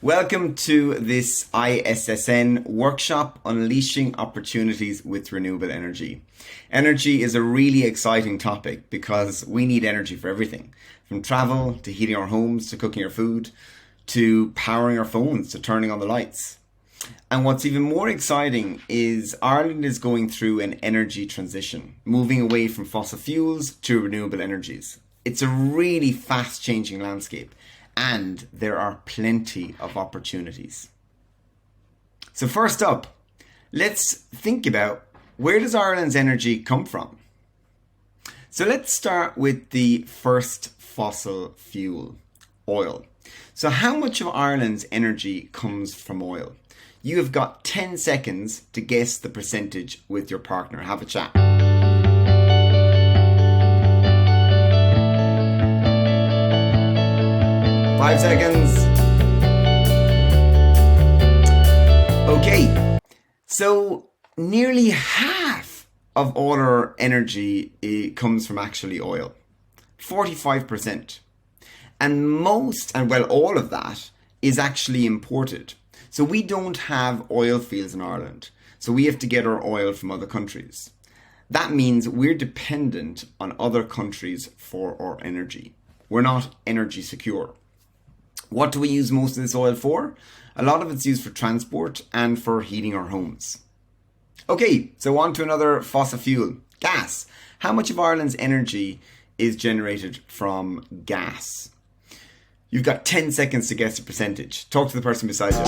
Welcome to this ISSN workshop, Unleashing Opportunities with Renewable Energy. Energy is a really exciting topic because we need energy for everything, from travel to heating our homes to cooking our food to powering our phones to turning on the lights. And what's even more exciting is Ireland is going through an energy transition, moving away from fossil fuels to renewable energies. It's a really fast changing landscape. And there are plenty of opportunities. So first up, let's think about where does Ireland's energy come from? So let's start with the first fossil fuel, oil. So how much of Ireland's energy comes from oil? You have got 10 seconds to guess the percentage with your partner. Have a chat. 5 seconds. Okay, so nearly half of all our energy comes from actually oil, 45%. And all of that is actually imported. So we don't have oil fields in Ireland. So we have to get our oil from other countries. That means we're dependent on other countries for our energy. We're not energy secure. What do we use most of this oil for? A lot of it's used for transport and for heating our homes. Okay, so on to another fossil fuel, gas. How much of Ireland's energy is generated from gas? You've got 10 seconds to guess the percentage. Talk to the person beside you.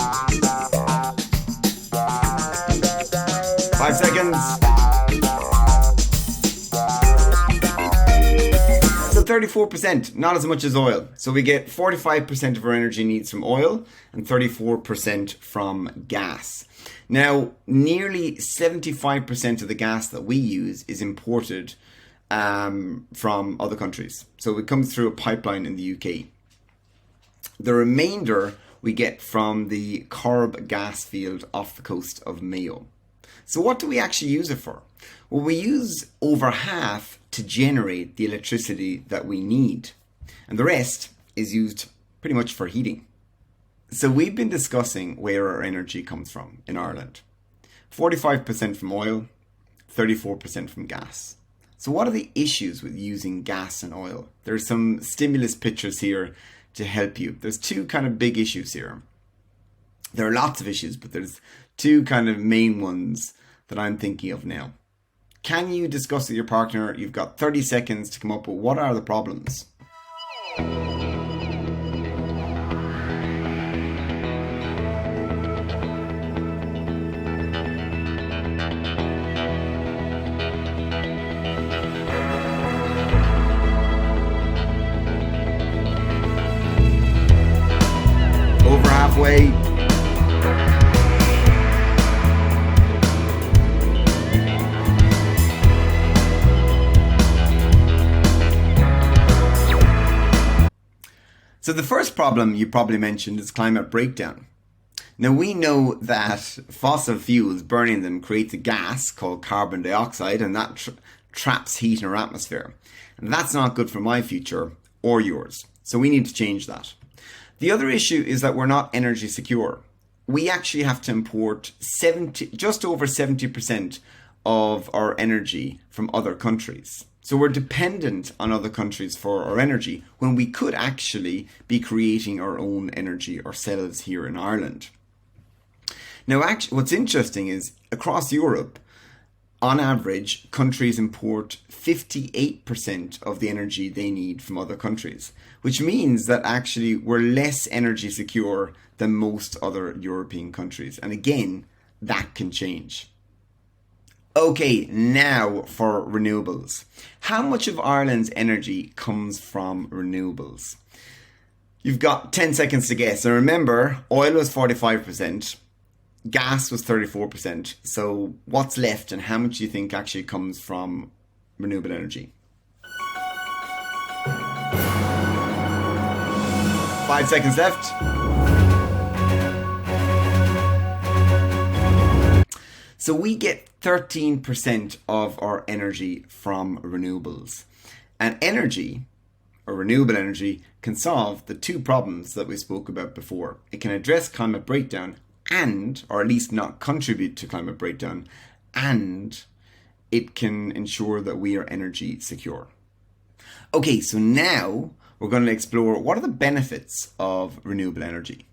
5 seconds. 34%, not as much as oil. So we get 45% of our energy needs from oil and 34% from gas. Now, nearly 75% of the gas that we use is imported from other countries. So it comes through a pipeline in the UK. The remainder we get from the Corrib gas field off the coast of Mayo. So what do we actually use it for? Well, we use over half to generate the electricity that we need. And the rest is used pretty much for heating. So we've been discussing where our energy comes from in Ireland. 45% from oil, 34% from gas. So what are the issues with using gas and oil? There's some stimulus pictures here to help you. There's two kind of big issues here. There are lots of issues, but there's two kind of main ones that I'm thinking of now. Can you discuss with your partner? You've got 30 seconds to come up with what are the problems. Over halfway. So the first problem you probably mentioned is climate breakdown. Now we know that fossil fuels, burning them, creates a gas called carbon dioxide, and that traps heat in our atmosphere. And that's not good for my future or yours. So we need to change that. The other issue is that we're not energy secure. We actually have to import just over 70% of our energy from other countries. So we're dependent on other countries for our energy when we could actually be creating our own energy ourselves here in Ireland. Now, what's interesting is across Europe, on average, countries import 58% of the energy they need from other countries, which means that actually we're less energy secure than most other European countries. And again, that can change. Okay, now for renewables. How much of Ireland's energy comes from renewables? You've got 10 seconds to guess. And remember, oil was 45%, gas was 34%. So what's left and how much do you think actually comes from renewable energy? 5 seconds left. So we get 13% of our energy from renewables. And energy, or renewable energy, can solve the two problems that we spoke about before. It can address climate breakdown and, or at least not contribute to climate breakdown, and it can ensure that we are energy secure. Okay, so now we're going to explore what are the benefits of renewable energy.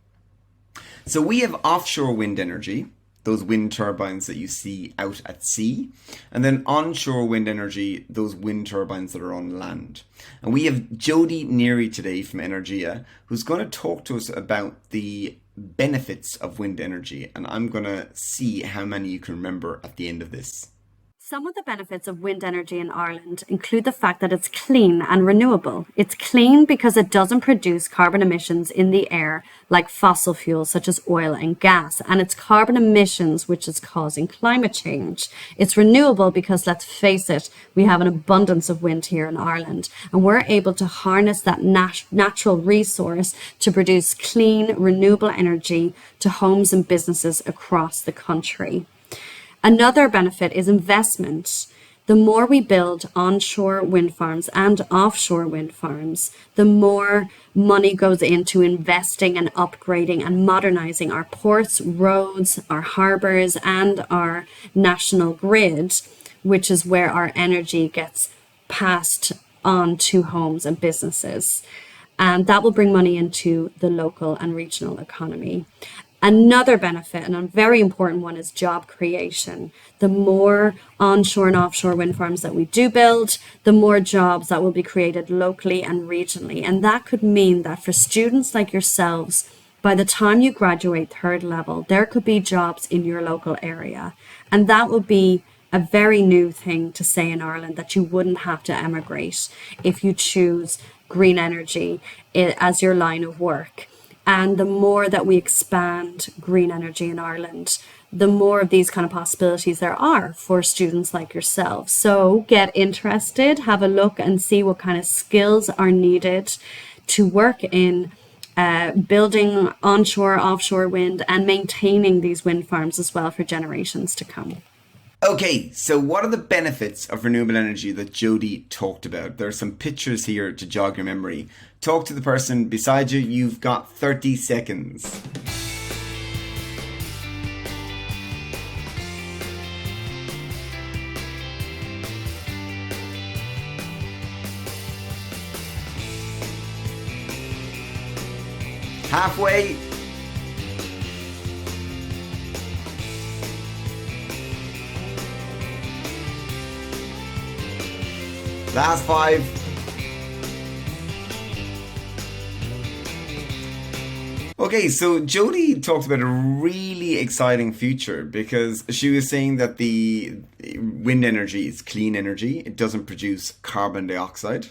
So we have offshore wind energy, those wind turbines that you see out at sea, and then onshore wind energy, those wind turbines that are on land. And we have Jodie Neary today from Energia, who's going to talk to us about the benefits of wind energy, and I'm going to see how many you can remember at the end of this. Some of the benefits of wind energy in Ireland include the fact that it's clean and renewable. It's clean because it doesn't produce carbon emissions in the air like fossil fuels such as oil and gas, and it's carbon emissions which is causing climate change. It's renewable because, let's face it, we have an abundance of wind here in Ireland, and we're able to harness that natural resource to produce clean, renewable energy to homes and businesses across the country. Another benefit is investment. The more we build onshore wind farms and offshore wind farms, the more money goes into investing and upgrading and modernizing our ports, roads, our harbors, and our national grid, which is where our energy gets passed on to homes and businesses. And that will bring money into the local and regional economy. Another benefit, and a very important one, is job creation. The more onshore and offshore wind farms that we do build, the more jobs that will be created locally and regionally. And that could mean that for students like yourselves, by the time you graduate third level, there could be jobs in your local area. And that would be a very new thing to say in Ireland, that you wouldn't have to emigrate if you choose green energy as your line of work. And the more that we expand green energy in Ireland, the more of these kind of possibilities there are for students like yourself. So get interested, have a look and see what kind of skills are needed to work in building onshore, offshore wind and maintaining these wind farms as well for generations to come. Okay, so what are the benefits of renewable energy that Jodie talked about? There are some pictures here to jog your memory. Talk to the person beside you. You've got 30 seconds. Halfway. Last 5. Okay, so Jodie talked about a really exciting future because she was saying that the wind energy is clean energy. It doesn't produce carbon dioxide.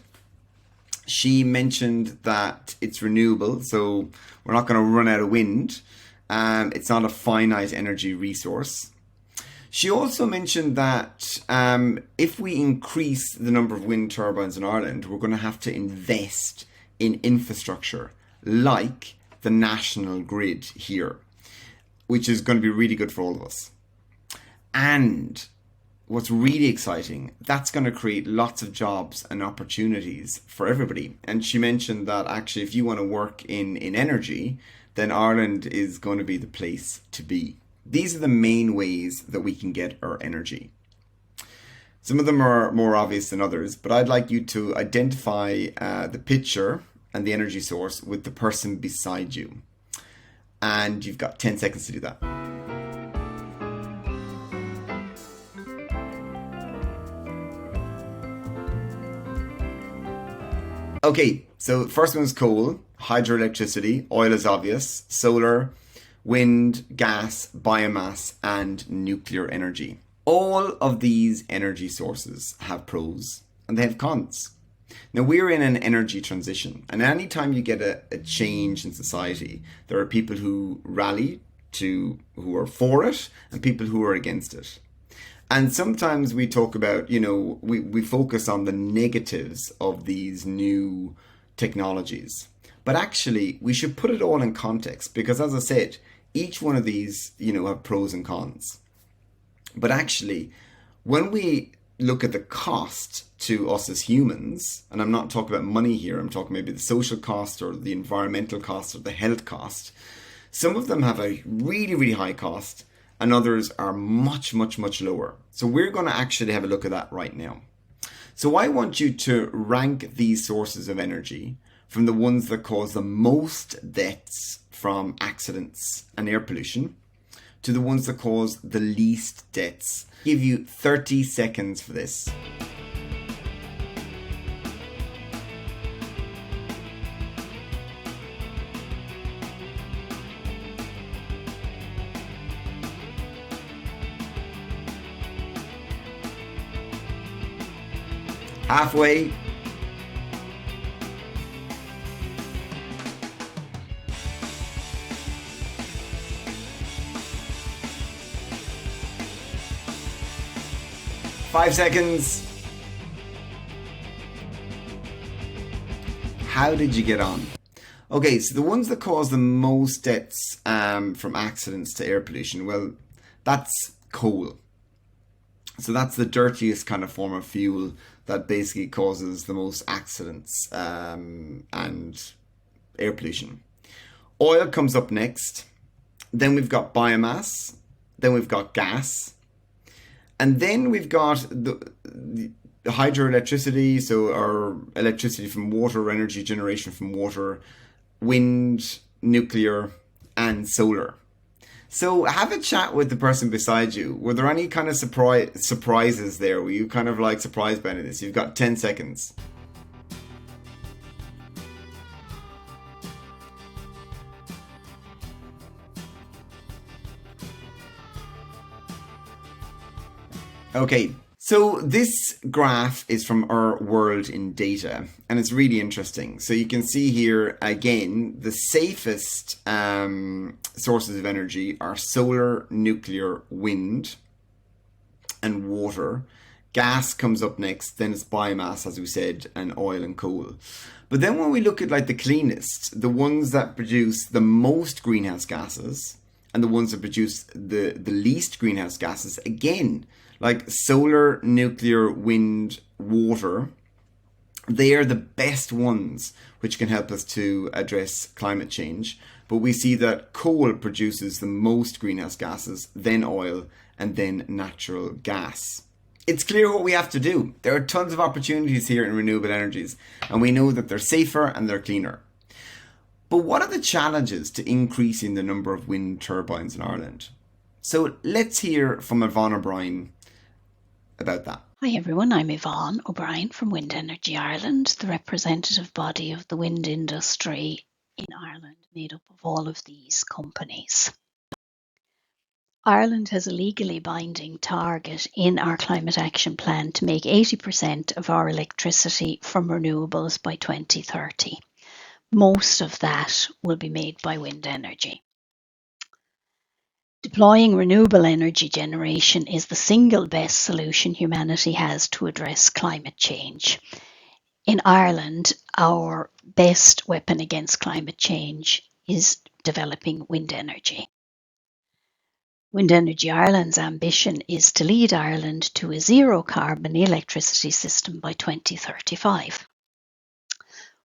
She mentioned that it's renewable, so we're not going to run out of wind. It's not a finite energy resource. She also mentioned that if we increase the number of wind turbines in Ireland, we're going to have to invest in infrastructure like the national grid here, which is going to be really good for all of us. And what's really exciting, that's going to create lots of jobs and opportunities for everybody. And she mentioned that actually if you want to work in energy, then Ireland is going to be the place to be. These are the main ways that we can get our energy. Some of them are more obvious than others, but I'd like you to identify the picture and the energy source with the person beside you. And you've got 10 seconds to do that. Okay, so first one is coal, hydroelectricity, oil is obvious, solar, wind, gas, biomass, and nuclear energy. All of these energy sources have pros and they have cons. Now, we're in an energy transition, and anytime you get a change in society, there are people who rally who are for it and people who are against it. And sometimes we talk about, we focus on the negatives of these new technologies. But actually, we should put it all in context because, as I said, each one of these, have pros and cons. But actually, when we look at the cost to us as humans, and I'm not talking about money here, I'm talking maybe the social cost or the environmental cost or the health cost. Some of them have a really, really high cost, and others are much, much, much lower. So we're going to actually have a look at that right now. So I want you to rank these sources of energy from the ones that cause the most deaths from accidents and air pollution to the ones that cause the least deaths. I'll give you 30 seconds for this. Halfway. Five seconds. How did you get on? Okay, so the ones that cause the most deaths from accidents to air pollution, well, that's coal. So that's the dirtiest kind of form of fuel that basically causes the most accidents and air pollution. Oil comes up next. Then we've got biomass. Then we've got gas. And then we've got the hydroelectricity, so our electricity from water, energy generation from water, wind, nuclear, and solar. So have a chat with the person beside you. Were there any kind of surprises there? Were you kind of like surprised by any of this? You've got 10 seconds. Okay, so this graph is from our world in data, and it's really interesting. So you can see here, again, the safest sources of energy are solar, nuclear, wind, and water. Gas comes up next, then it's biomass, as we said, and oil and coal. But then when we look at like the cleanest, the ones that produce the most greenhouse gases, and the ones that produce the least greenhouse gases, again, like solar, nuclear, wind, water, they are the best ones which can help us to address climate change. But we see that coal produces the most greenhouse gases, then oil, and then natural gas. It's clear what we have to do. There are tons of opportunities here in renewable energies, and we know that they're safer and they're cleaner. But what are the challenges to increasing the number of wind turbines in Ireland? So let's hear from Yvonne O'Brien about that. Hi everyone, I'm Yvonne O'Brien from Wind Energy Ireland, the representative body of the wind industry in Ireland, made up of all of these companies. Ireland has a legally binding target in our climate action plan to make 80% of our electricity from renewables by 2030. Most of that will be made by wind energy. Deploying renewable energy generation is the single best solution humanity has to address climate change. In Ireland, our best weapon against climate change is developing wind energy. Wind Energy Ireland's ambition is to lead Ireland to a zero carbon electricity system by 2035.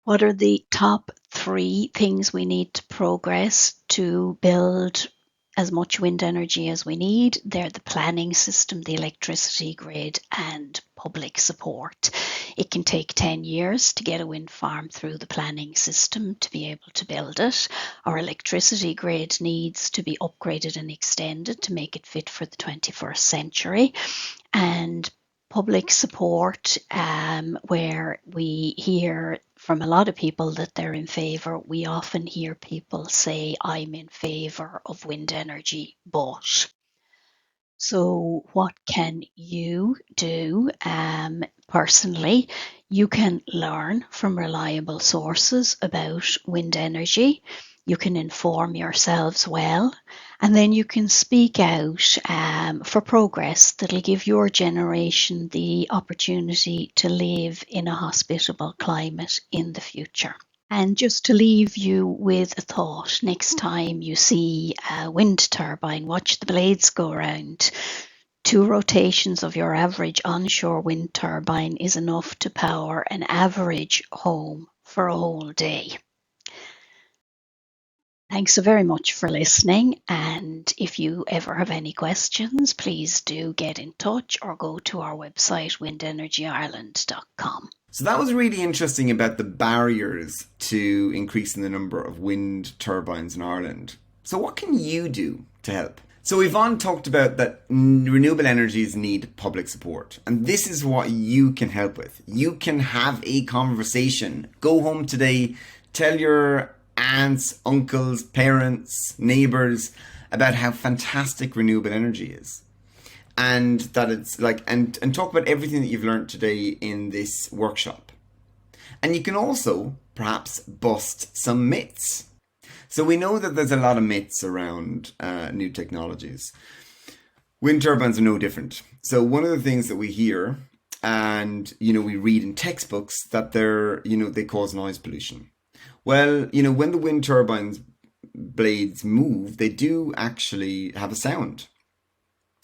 What are the top 3 things we need to progress to build as much wind energy as we need? They're the planning system, the electricity grid, and public support. It can take 10 years to get a wind farm through the planning system to be able to build it. Our electricity grid needs to be upgraded and extended to make it fit for the 21st century. And public support, where we hear from a lot of people that they're in favour. We often hear people say, I'm in favour of wind energy, but. So what can you do personally? You can learn from reliable sources about wind energy. You can inform yourselves well, and then you can speak out for progress that'll give your generation the opportunity to live in a hospitable climate in the future. And just to leave you with a thought, next time you see a wind turbine, watch the blades go around 2 rotations of your average onshore wind turbine is enough to power an average home for a whole day. Thanks so very much for listening, and if you ever have any questions, please do get in touch or go to our website windenergyireland.com. So that was really interesting about the barriers to increasing the number of wind turbines in Ireland. So what can you do to help? So Yvonne talked about that renewable energies need public support. And this is what you can help with. You can have a conversation. Go home today, tell your aunts, uncles, parents, neighbours about how fantastic renewable energy is. And that it's like, and talk about everything that you've learned today in this workshop. And you can also perhaps bust some myths. So we know that there's a lot of myths around new technologies. Wind turbines are no different. So one of the things that we hear and, we read in textbooks that they cause noise pollution. Well, when the wind turbines blades move, they do actually have a sound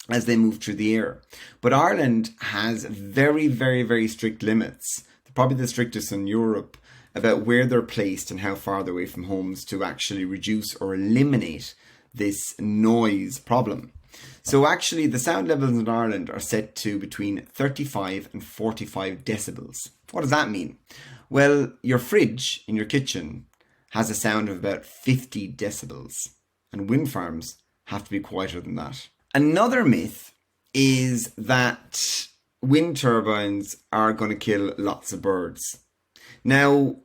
as they move through the air. But Ireland has very, very, very strict limits, probably the strictest in Europe, about where they're placed and how far they're away from homes to actually reduce or eliminate this noise problem. So actually the sound levels in Ireland are set to between 35 and 45 decibels. What does that mean? Well, your fridge in your kitchen has a sound of about 50 decibels, and wind farms have to be quieter than that. Another myth is that wind turbines are going to kill lots of birds. Now,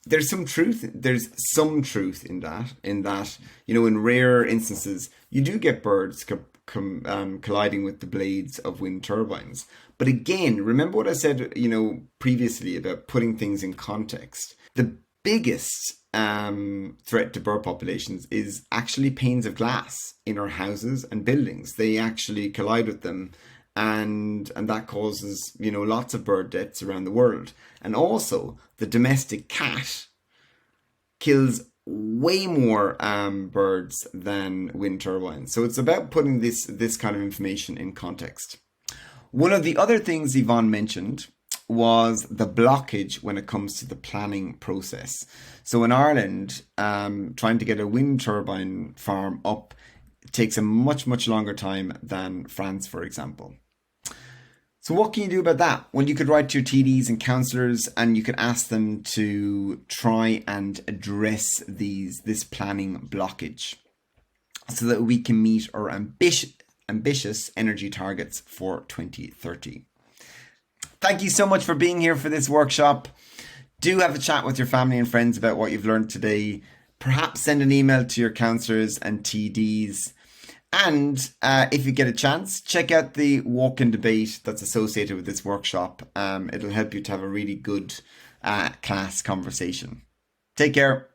there's some truth in that, in rare instances, you do get birds colliding with the blades of wind turbines. But again, remember what I said, previously about putting things in context. The biggest threat to bird populations is actually panes of glass in our houses and buildings. They actually collide with them, and that causes, lots of bird deaths around the world. And also, the domestic cat kills way more birds than wind turbines. So it's about putting this kind of information in context. One of the other things Yvonne mentioned was the blockage when it comes to the planning process. So in Ireland, trying to get a wind turbine farm up takes a much, much longer time than France, for example. So what can you do about that? Well, you could write to your TDs and councillors, and you could ask them to try and address this planning blockage so that we can meet our ambitious energy targets for 2030. Thank you so much for being here for this workshop. Do have a chat with your family and friends about what you've learned today. Perhaps send an email to your councillors and TDs. And if you get a chance, check out the walk-in debate that's associated with this workshop. It'll help you to have a really good class conversation. Take care.